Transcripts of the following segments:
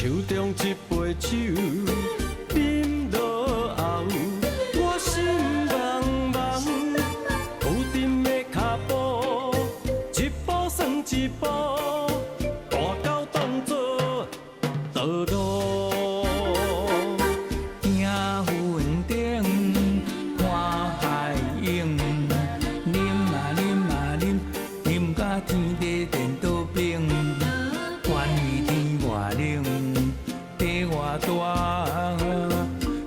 手中一杯酒，饮落后，我心茫茫，固定的脚步，一步算一步，大狗当作道路。听云顶看海影，啉啊啉啊啉，啉甲天地颠倒冰。关于天外冷，地外大，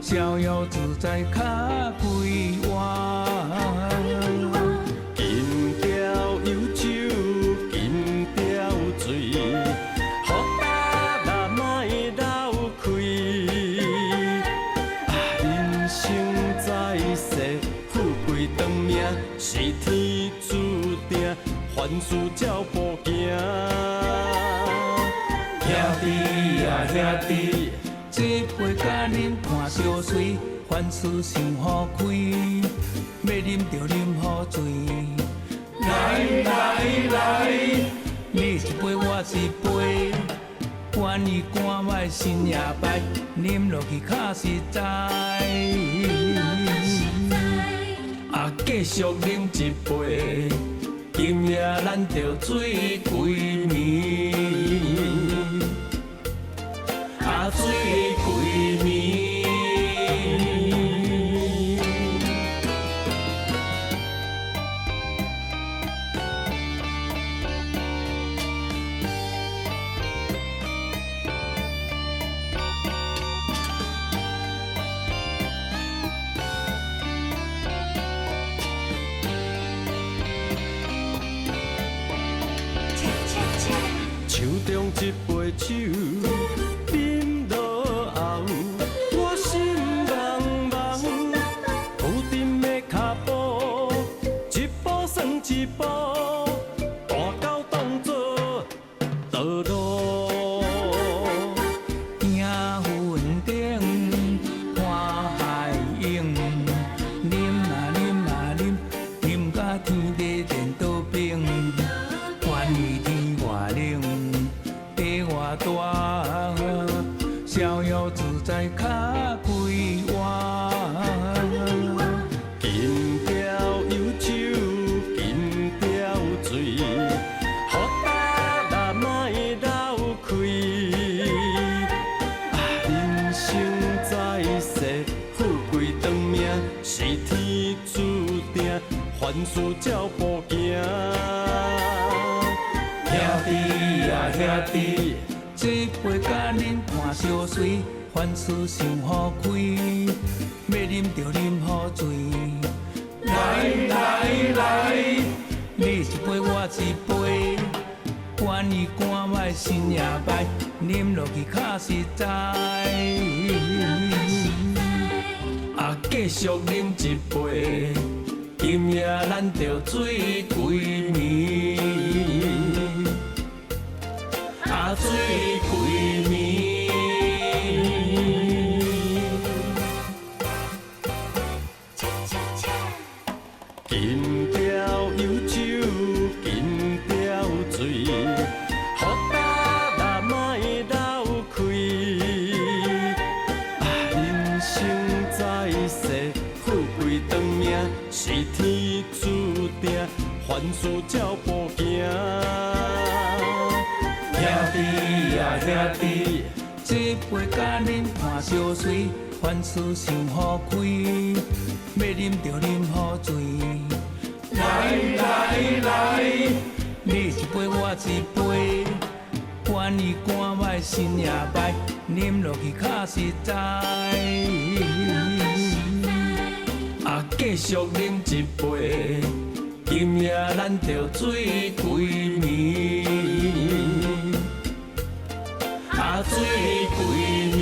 逍遥自在脚开活。金条有酒，金条醉，好大人莫流开。人生在世，富贵长命是天注定，凡事照步行。兄弟啊兄弟，这杯甲恁看着水，凡事想好开，要啉就啉好醉。来来来，你一杯我一杯，管伊寒歹心也歹，啉落去较实在。啊，继续啉一杯，今夜咱着醉归暝。啊，醉归暝。手中一杯酒，饮落后，我心茫茫，固定的脚步，一步算一步，大狗当作道路。听云顶看海影，啉啊啉啊啉，啉甲天地颠倒冰。关于天外冷，地外大，逍遥自在脚开活。金条有酒，金条醉，好大人莫流开。人生在世，富贵长命是天注定，凡事照步行。兄弟啊兄弟，这杯甲恁看着水，凡事想好开，要啉就啉好醉。来来来，你一杯我一杯，管伊寒歹心也歹，啉落去较实在。啊，继续啉一杯，今夜咱着醉归暝。啊，醉归暝。金条有酒，金条醉，好大人莫流开。人生在世，富贵长命是天注定，凡事照步行。兄弟啊兄弟，这杯甲恁看着水，凡事想好开，要啉就啉好醉。来来来，你一杯我一杯，管伊寒歹心也歹，啉落去较实在。啊，继续啉一杯，今夜咱着醉归暝。啊，醉归暝。